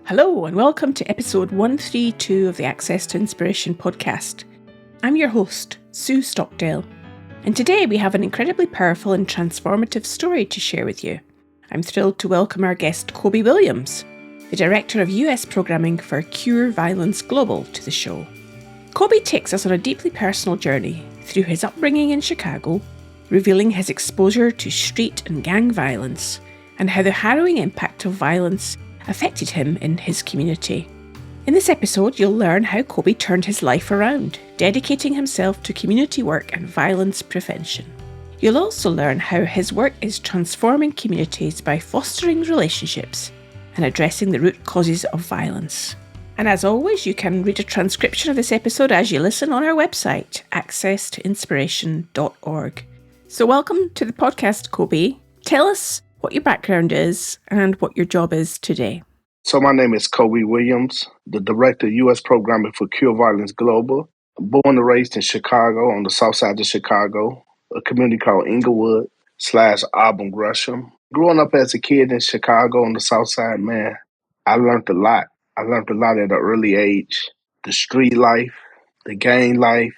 Hello and welcome to episode 132 of the Access to Inspiration podcast. I'm your host, Sue Stockdale, and today we have an incredibly powerful and transformative story to share with you. I'm thrilled to welcome our guest, Cobe Williams, the Director of U.S. Programming for Cure Violence Global, to the show. Cobe takes us on a deeply personal journey through his upbringing in Chicago, revealing his exposure to street and gang violence, and how the harrowing impact of violence affected him in his community. In this episode, you'll learn how Cobe turned his life around, dedicating himself to community work and violence prevention. You'll also learn how his work is transforming communities by fostering relationships and addressing the root causes of violence. And as always, you can read a transcription of this episode as you listen on our website, accesstoinspiration.org. So welcome to the podcast, Cobe. Tell us what your background is and what your job is today. So my name is Cobe Williams, the Director of U.S. Programming for Cure Violence Global. Born and raised in Chicago, on the south side of Chicago, a community called Inglewood/Auburn Gresham. Growing up as a kid in Chicago on the south side, man, I learned a lot. I learned a lot at an early age. The street life, the gang life,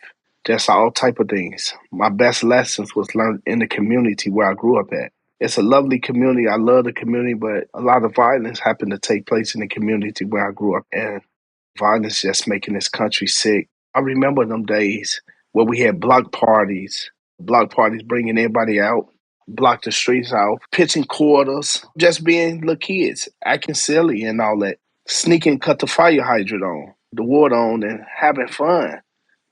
just all type of things. My best lessons was learned in the community where I grew up at. It's a lovely community. I love the community, but a lot of violence happened to take place in the community where I grew up, and violence just making this country sick. I remember them days where we had block parties bringing everybody out, block the streets out, pitching quarters, just being little kids, acting silly and all that, sneaking, cut the fire hydrant on, the water on, and having fun.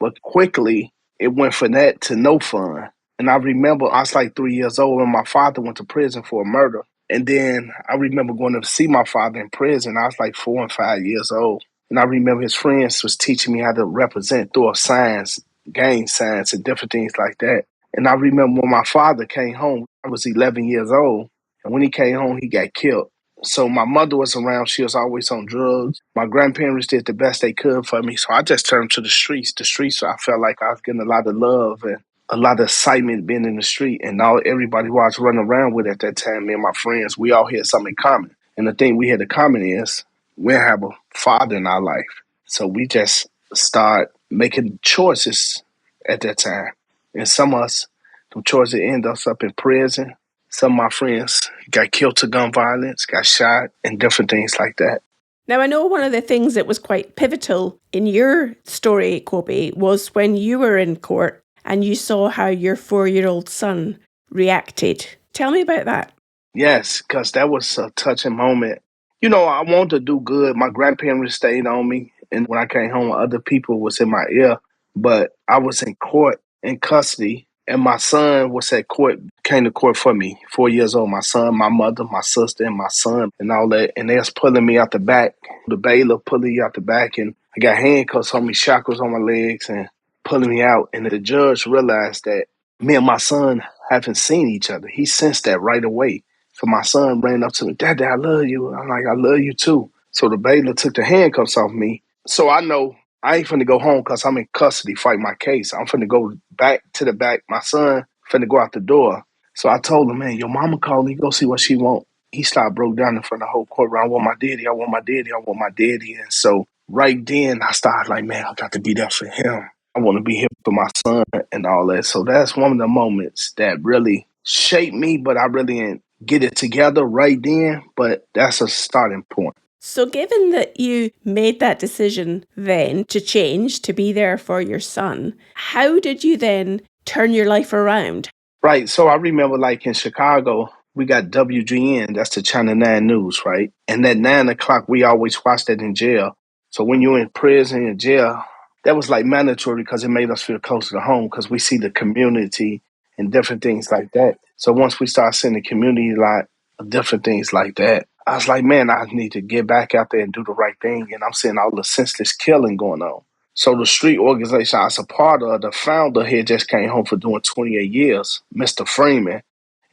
But quickly, it went from that to no fun. And I remember I was like 3 years old and my father went to prison for a murder. And then I remember going to see my father in prison. I was like 4 and 5 years old. And I remember his friends was teaching me how to represent through signs, gang signs and different things like that. And I remember when my father came home, I was 11 years old. And when he came home, he got killed. So my mother was around. She was always on drugs. My grandparents did the best they could for me. So I just turned to the streets. The streets, I felt like I was getting a lot of love and a lot of excitement being in the street, and everybody who I was running around with at that time, me and my friends, we all had something in common. And the thing we had in common is we have a father in our life. So we just start making choices at that time. And some of us, them choices end us up in prison. Some of my friends got killed to gun violence, got shot, and different things like that. Now, I know one of the things that was quite pivotal in your story, Cobe, was when you were in court and you saw how your 4-year-old son reacted. Tell me about that. Yes, because that was a touching moment. You know, I wanted to do good. My grandparents stayed on me. And when I came home, other people was in my ear. But I was in court, in custody. And my son was at court, came to court for me, 4 years old. My son, my mother, my sister, and my son, and all that. And they was pulling me out the back. The bailiff pulling me out the back. And I got handcuffs on me, shackles on my legs, and pulling me out. And the judge realized that me and my son haven't seen each other. He sensed that right away. So my son ran up to me, "Daddy, I love you." I'm like, "I love you too." So the bailiff took the handcuffs off me. So I know I ain't finna go home because I'm in custody fighting my case. I'm finna go back to the back. My son finna go out the door. So I told him, "Man, your mama called me. Go see what she want." He started broke down in front of the whole courtroom. "I want my daddy. I want my daddy. I want my daddy." And so right then I started like, man, I got to be there for him. I want to be here for my son and all that. So that's one of the moments that really shaped me, but I really didn't get it together right then. But that's a starting point. So given that you made that decision then to change, to be there for your son, how did you then turn your life around? Right. So I remember like in Chicago, we got WGN, that's the Channel 9 News, right? And at 9 o'clock, we always watched that in jail. So when you're in prison, in jail, that was like mandatory because it made us feel closer to home because we see the community and different things like that. So once we start seeing the community, like different things like that, I was like, man, I need to get back out there and do the right thing. And I'm seeing all the senseless killing going on. So the street organization I was a part of, the founder here just came home for doing 28 years, Mr. Freeman.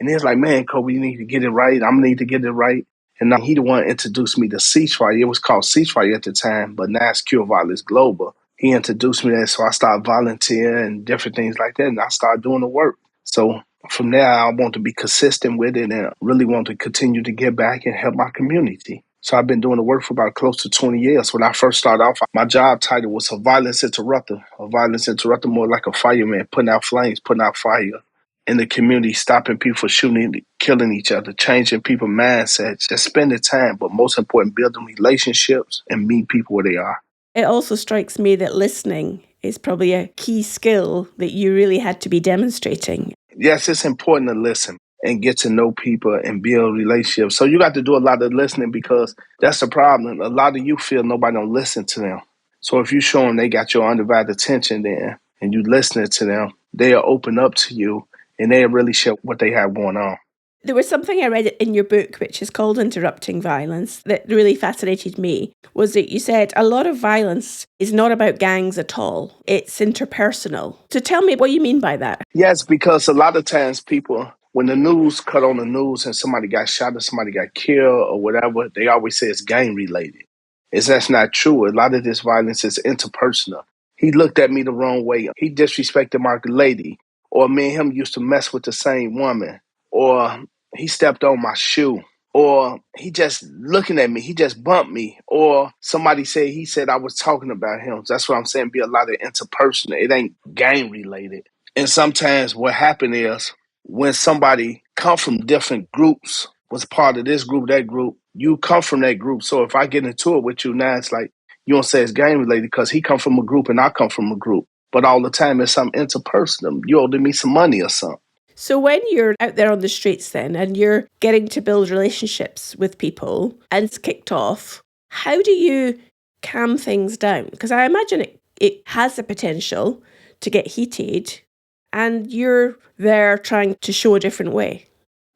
And he was like, "Man, Cobe, you need to get it right. I'm need to get it right." And he the one introduced me to Ceasefire. It was called Ceasefire at the time, but now it's Cure Violence Global. He introduced me to that, so I started volunteering and different things like that, and I started doing the work. So from there, I want to be consistent with it and really want to continue to give back and help my community. So I've been doing the work for about close to 20 years. When I first started off, my job title was a violence interrupter. A violence interrupter, more like a fireman, putting out flames, putting out fire in the community, stopping people from shooting, killing each other, changing people's mindsets, just spending time, but most important, building relationships and meet people where they are. It also strikes me that listening is probably a key skill that you really had to be demonstrating. Yes, it's important to listen and get to know people and build relationships. So you got to do a lot of listening because that's the problem. A lot of you feel nobody don't listen to them. So if you show them they got your undivided attention then and you listening to them, they'll open up to you and they'll really share what they have going on. There was something I read in your book, which is called Interrupting Violence, that really fascinated me, was that you said a lot of violence is not about gangs at all. It's interpersonal. So tell me what you mean by that. Yes, because a lot of times people, when the news cut on the news and somebody got shot or somebody got killed or whatever, they always say it's gang related. That's not true. A lot of this violence is interpersonal. He looked at me the wrong way. He disrespected my lady. Or me and him used to mess with the same woman. Or he stepped on my shoe. Or he just looking at me. He just bumped me. Or somebody he said I was talking about him. That's what I'm saying. Be a lot of interpersonal. It ain't gang related. And sometimes what happened is when somebody come from different groups, was part of this group, that group, you come from that group. So if I get into it with you now, it's like you don't say it's gang related because he come from a group and I come from a group. But all the time it's something interpersonal. You owe me some money or something. So when you're out there on the streets then and you're getting to build relationships with people and it's kicked off, how do you calm things down? Because I imagine it has the potential to get heated and you're there trying to show a different way.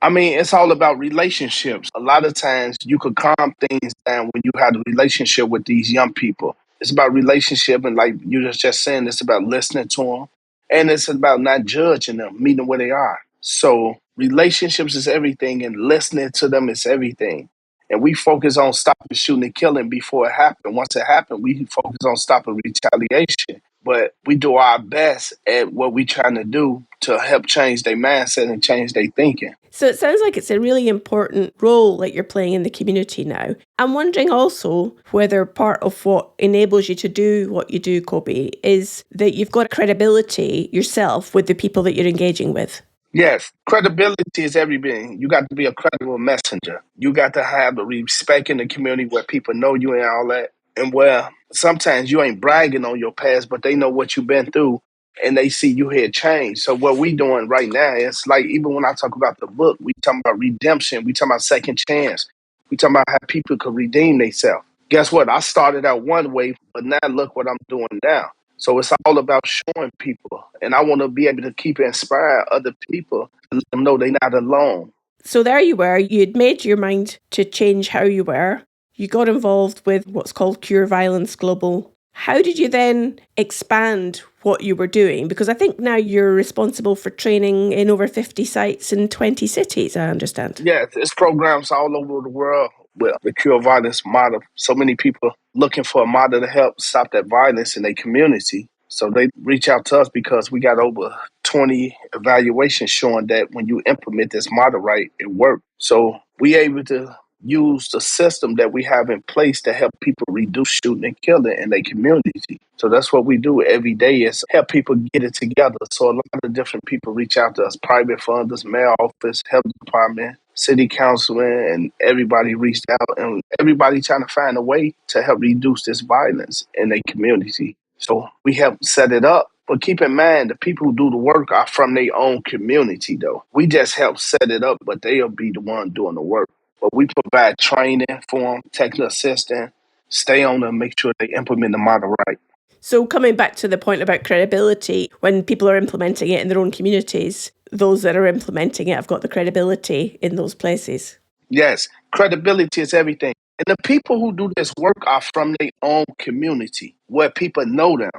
I mean, it's all about relationships. A lot of times you could calm things down when you have a relationship with these young people. It's about relationship and like you was just saying, it's about listening to them. And it's about not judging them, meeting them where they are. So relationships is everything and listening to them is everything. And we focus on stopping shooting and killing before it happened. Once it happened, we focus on stopping retaliation. But we do our best at what we're trying to do to help change their mindset and change their thinking. So it sounds like it's a really important role that you're playing in the community now. I'm wondering also whether part of what enables you to do what you do, Cobe, is that you've got credibility yourself with the people that you're engaging with. Yes, credibility is everything. You got to be a credible messenger. You got to have the respect in the community where people know you and all that. And where sometimes you ain't bragging on your past, but they know what you've been through and they see you here change. So what we doing right now is like, even when I talk about the book, we talking about redemption. We talking about second chance. We talking about how people could redeem themselves. Guess what? I started out one way, but now look what I'm doing now. So it's all about showing people. And I want to be able to keep inspire other people to let them know they're not alone. So there you were. You'd made your mind to change how you were. You got involved with what's called Cure Violence Global. How did you then expand what you were doing? Because I think now you're responsible for training in over 50 sites in 20 cities, I understand. Yeah, there's programs all over the world with the Cure Violence model. So many people looking for a model to help stop that violence in their community. So they reach out to us because we got over 20 evaluations showing that when you implement this model right, it works. So we able to use the system that we have in place to help people reduce shooting and killing in their community. So that's what we do every day is help people get it together. So a lot of different people reach out to us, private funders, mayor office, health department, city councilman, and everybody reached out and everybody trying to find a way to help reduce this violence in their community. So we help set it up. But keep in mind, the people who do the work are from their own community, though. We just help set it up, but they'll be the one doing the work. But we provide training for them, technical assistance, stay on them, make sure they implement the model right. So coming back to the point about credibility, when people are implementing it in their own communities, those that are implementing it have got the credibility in those places. Yes, credibility is everything. And the people who do this work are from their own community, where people know them.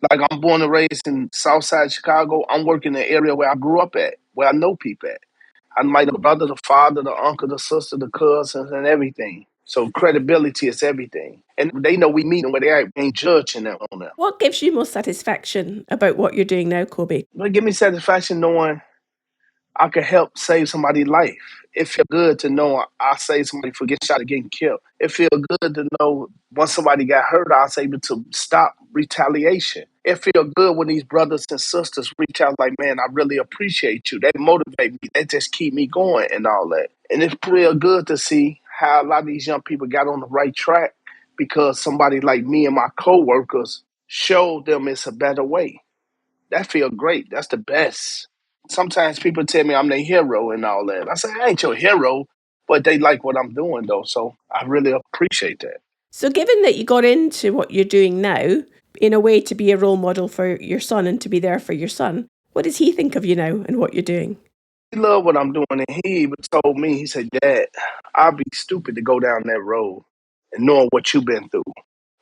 Like I'm born and raised in Southside Chicago. I'm working in the area where I grew up at, where I know people at. I might the brother, the father, the uncle, the sister, the cousins, and everything. So credibility is everything. And they know we meet them where they ain't judging them on them. What gives you most satisfaction about what you're doing now, Cobe? But give me satisfaction knowing I could help save somebody's life. It feels good to know I saved somebody from getting shot or getting killed. It feels good to know once somebody got hurt, I was able to stop retaliation. It feels good when these brothers and sisters reach out like, man, I really appreciate you. They motivate me. They just keep me going and all that. And it's real good to see how a lot of these young people got on the right track because somebody like me and my coworkers showed them it's a better way. That feel great. That's the best. Sometimes people tell me I'm their hero and all that. I say, I ain't your hero, but they like what I'm doing though. So I really appreciate that. So given that you got into what you're doing now, in a way to be a role model for your son and to be there for your son, what does he think of you now and what you're doing? He love what I'm doing. And he even told me, he said, Dad, I'd be stupid to go down that road and knowing what you've been through.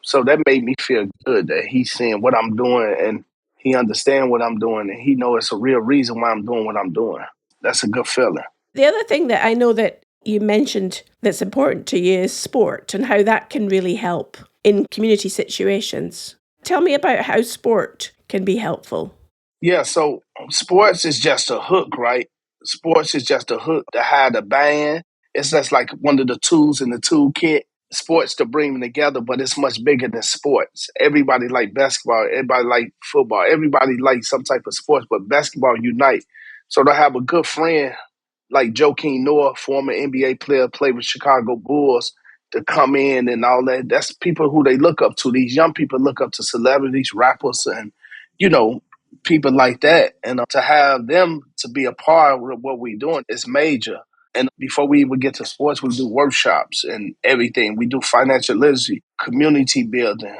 So that made me feel good that he's seeing what I'm doing and he understand what I'm doing and he know it's a real reason why I'm doing what I'm doing. That's a good feeling. The other thing that I know that you mentioned that's important to you is sport and how that can really help in community situations. Tell me about how sport can be helpful. Yeah, so sports is just a hook, right? Sports is just a hook to hide a band. It's just like one of the tools in the toolkit. Sports to bring them together, but it's much bigger than sports. Everybody like basketball, everybody like football, everybody like some type of sports, but basketball unite. So to have a good friend like Joakim Noah, former NBA player, played with Chicago Bulls, to come in and all that. That's people who they look up to. These young people look up to celebrities, rappers, and you know people like that. And to have them to be a part of what we're doing is major. And before we even get to sports, we do workshops and everything. We do financial literacy, community building,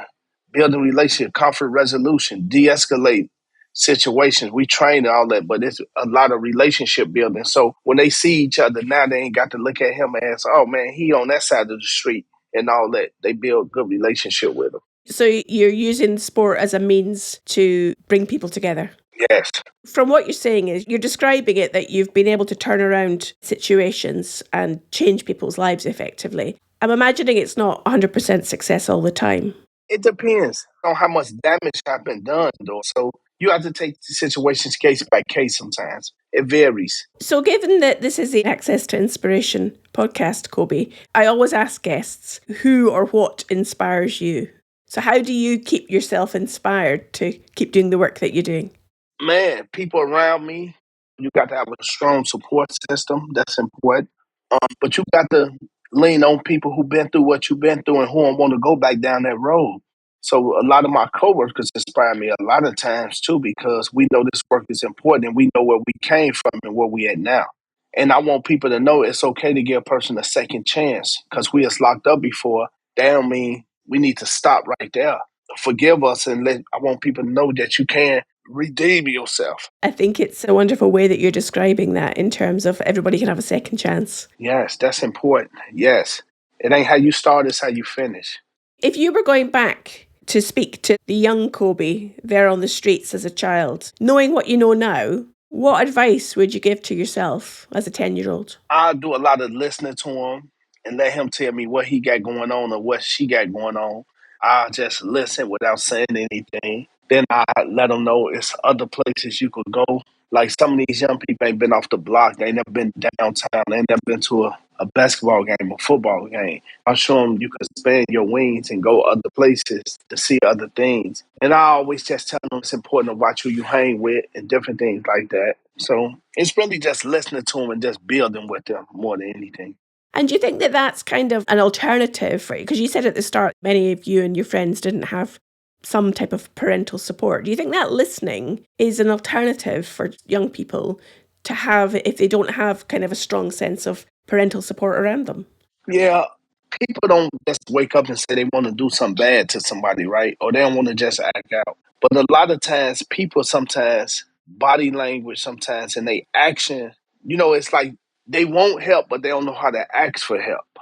building relationship, conflict resolution, de-escalate situations. We train all that, but it's a lot of relationship building. So when they see each other now, they ain't got to look at him as, oh man, he on that side of the street and all that. They build good relationship with him. So you're using sport as a means to bring people together. Yes. From what you're saying is you're describing it that you've been able to turn around situations and change people's lives effectively. I'm imagining it's not 100% success all the time. It depends on how much damage has been done, though. So you have to take the situations case by case sometimes. It varies. So given that this is the Access to Inspiration podcast, Cobe, I always ask guests who or what inspires you. So how do you keep yourself inspired to keep doing the work that you're doing? Man, people around me, you got to have a strong support system. That's important. But you got to lean on people who've been through what you've been through and who don't want to go back down that road. So a lot of my coworkers inspire me a lot of times too because we know this work is important and we know where we came from and where we at now. And I want people to know it's okay to give a person a second chance because we was locked up before. That don't mean we need to stop right there. Forgive us and I want people to know that you can redeem yourself. I think it's a wonderful way that you're describing that in terms of everybody can have a second chance. Yes, that's important. Yes. It ain't how you start, it's how you finish. If you were going back to speak to the young Cobe there on the streets as a child, knowing what you know now, what advice would you give to yourself as a 10-year-old? I do a lot of listening to him and let him tell me what he got going on or what she got going on. I just listen without saying anything. Then I let him know it's other places you could go. Like some of these young people ain't been off the block. They ain't never been downtown. They ain't never been to a basketball game, a football game. I'll show them you can expand your wings and go other places to see other things. And I always just tell them it's important to watch who you hang with and different things like that. So it's really just listening to them and just building with them more than anything. And do you think that that's kind of an alternative for you? Because you said at the start, many of you and your friends didn't have some type of parental support. Do you think that listening is an alternative for young people to have if they don't have kind of a strong sense of parental support around them? Yeah, people don't just wake up and say they want to do something bad to somebody, right? Or they don't want to just act out. But a lot of times, people sometimes, body language sometimes, and they action, it's like they won't help, but they don't know how to ask for help.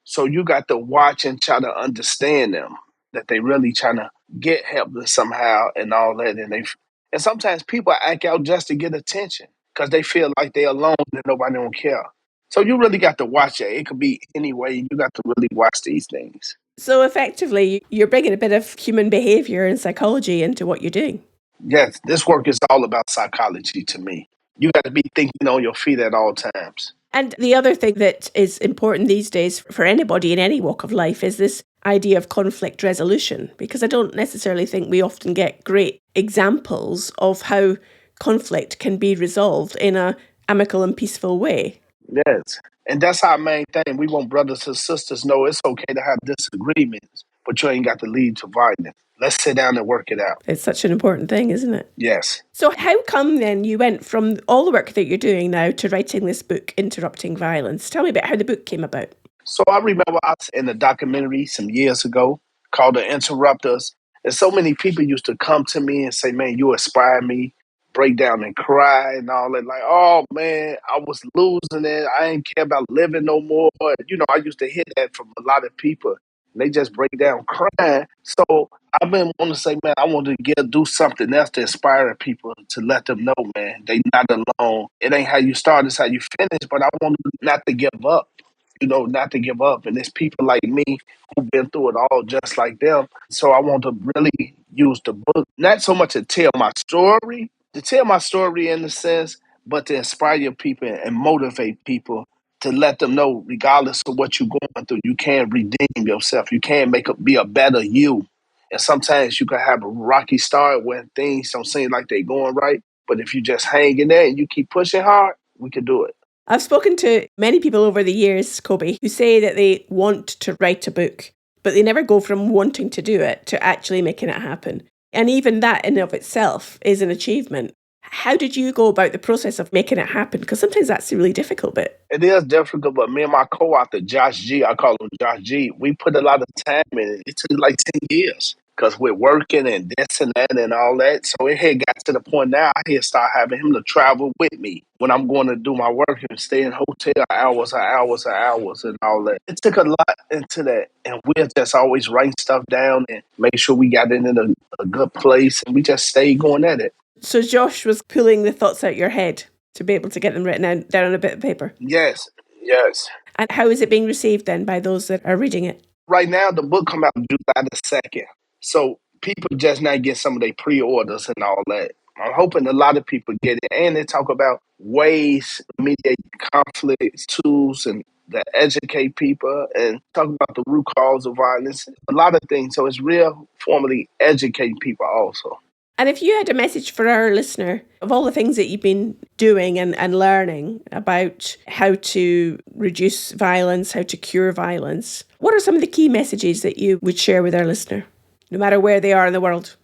So you got to watch and try to understand them, that they really trying to get help somehow and all that. And sometimes people act out just to get attention because they feel like they're alone and nobody don't care. So you really got to watch it. It could be any way. You got to really watch these things. So effectively, you're bringing a bit of human behavior and psychology into what you're doing. Yes, this work is all about psychology to me. You got to be thinking on your feet at all times. And the other thing that is important these days for anybody in any walk of life is this idea of conflict resolution, because I don't necessarily think we often get great examples of how conflict can be resolved in a amicable and peaceful way. Yes. And that's our main thing. We want brothers and sisters know it's okay to have disagreements, but you ain't got to lead to violence. Let's sit down and work it out. It's such an important thing, isn't it? Yes. So how come then you went from all the work that you're doing now to writing this book, Interrupting Violence? Tell me about how the book came about. So I remember I was in a documentary some years ago called The Interrupters. And so many people used to come to me and say, man, you inspire me, break down and cry and all that. Like, oh man, I was losing it. I didn't care about living no more. I used to hear that from a lot of people. They just break down crying. So I've been wanting to say, man, I want to do something else to inspire people, to let them know, man, they not alone. It ain't how you start, it's how you finish. But I want them not to give up. Not to give up. And there's people like me who've been through it all just like them. So I want to really use the book, not so much to tell my story in a sense, but to inspire people and motivate people to let them know, regardless of what you're going through, you can redeem yourself. You can be a better you. And sometimes you can have a rocky start when things don't seem like they're going right. But if you just hang in there and you keep pushing hard, we can do it. I've spoken to many people over the years, Cobe, who say that they want to write a book, but they never go from wanting to do it to actually making it happen. And even that in of itself is an achievement. How did you go about the process of making it happen? Because sometimes that's the really difficult bit. It is difficult, but me and my co-author, Josh G, I call him Josh G, we put a lot of time in it. It took like 10 years because we're working and this and that and all that. So it had got to the point now I had start having him to travel with me when I'm going to do my work and stay in hotel hours and all that. It took a lot into that. And we're just always writing stuff down and make sure we got it in a good place. And we just stayed going at it. So Josh was pulling the thoughts out your head to be able to get them written down on a bit of paper. Yes. And how is it being received then by those that are reading it? Right now, the book come out July the 2nd. So people just not get some of their pre-orders and all that. I'm hoping a lot of people get it. And they talk about ways to mediate conflicts, tools, and that educate people and talk about the root cause of violence. A lot of things. So it's real formally educating people also. And if you had a message for our listener of all the things that you've been doing and learning about how to reduce violence, how to cure violence, what are some of the key messages that you would share with our listener, no matter where they are in the world?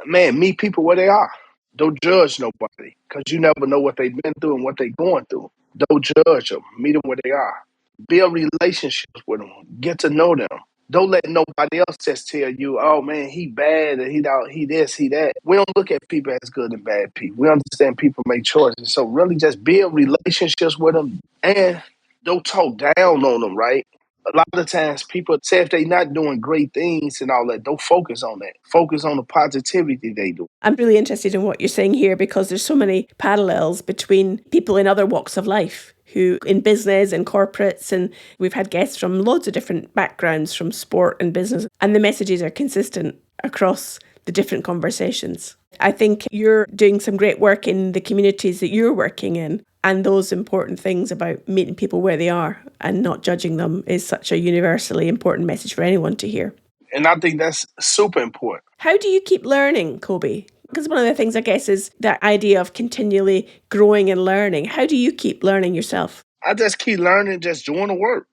Meet people where they are. Don't judge nobody because you never know what they've been through and what they're going through. Don't judge them. Meet them where they are. Build relationships with them. Get to know them. Don't let nobody else just tell you, oh man, he bad and he this, he that. We don't look at people as good and bad people. We understand people make choices. So really just build relationships with them and don't talk down on them, right? A lot of times people say if they're not doing great things and all that, don't focus on that. Focus on the positivity they do. I'm really interested in what you're saying here because there's so many parallels between people in other walks of life who in business and corporates, and we've had guests from loads of different backgrounds from sport and business, and the messages are consistent across the different conversations. I think you're doing some great work in the communities that you're working in, and those important things about meeting people where they are and not judging them is such a universally important message for anyone to hear. And I think that's super important. How do you keep learning, Cobe? Because one of the things, I guess, is that idea of continually growing and learning. How do you keep learning yourself? I just keep learning, just doing the work,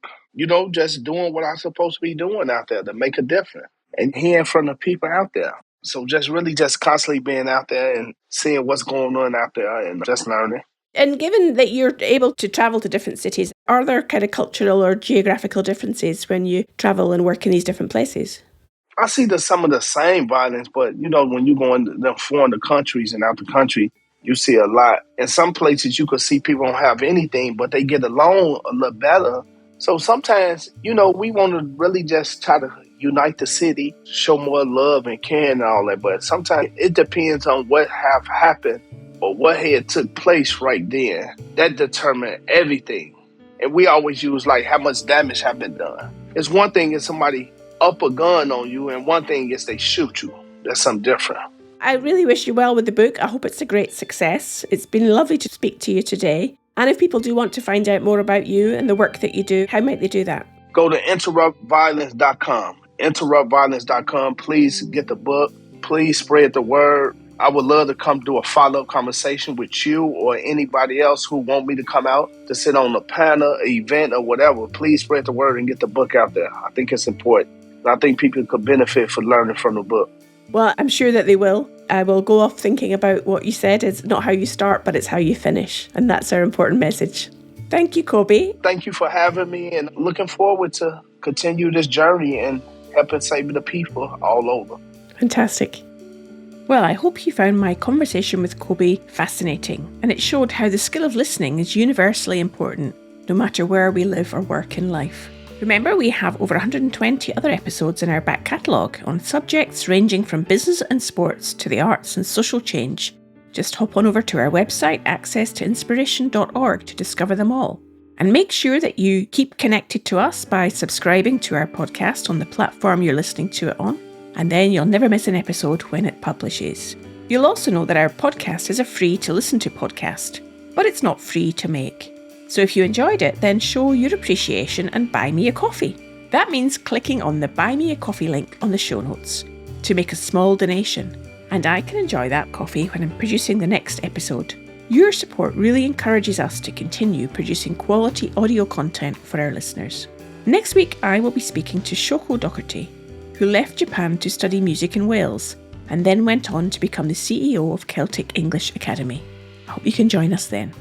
just doing what I'm supposed to be doing out there to make a difference and hearing from the people out there. So just really just constantly being out there and seeing what's going on out there and just learning. And given that you're able to travel to different cities, are there kind of cultural or geographical differences when you travel and work in these different places? I see some of the same violence, but when you go into them foreign countries and out the country, you see a lot. In some places, you could see people don't have anything, but they get along a little better. So sometimes, we want to really just try to unite the city, show more love and care and all that. But sometimes it depends on what have happened or what had took place right then. That determines everything. And we always use like how much damage have been done. It's one thing if somebody up a gun on you, and one thing is they shoot you. That's something different. I really wish you well with the book. I hope it's a great success. It's been lovely to speak to you today. And if people do want to find out more about you and the work that you do, how might they do that? Go to interruptviolence.com. Interruptviolence.com. Please get the book. Please spread the word. I would love to come do a follow-up conversation with you or anybody else who want me to come out to sit on a panel, an event, or whatever. Please spread the word and get the book out there. I think it's important. I think people could benefit from learning from the book. Well, I'm sure that they will. I will go off thinking about what you said. It's not how you start, but it's how you finish. And that's our important message. Thank you, Cobe. Thank you for having me, and looking forward to continue this journey and helping save the people all over. Fantastic. Well, I hope you found my conversation with Cobe fascinating, and it showed how the skill of listening is universally important, no matter where we live or work in life. Remember, we have over 120 other episodes in our back catalogue on subjects ranging from business and sports to the arts and social change. Just hop on over to our website, accesstoinspiration.org, to discover them all. And make sure that you keep connected to us by subscribing to our podcast on the platform you're listening to it on, and then you'll never miss an episode when it publishes. You'll also know that our podcast is a free-to-listen-to podcast, but it's not free to make. So if you enjoyed it, then show your appreciation and buy me a coffee. That means clicking on the Buy Me a Coffee link on the show notes to make a small donation, and I can enjoy that coffee when I'm producing the next episode. Your support really encourages us to continue producing quality audio content for our listeners. Next week, I will be speaking to Shoko Doherty, who left Japan to study music in Wales and then went on to become the CEO of Celtic English Academy. I hope you can join us then.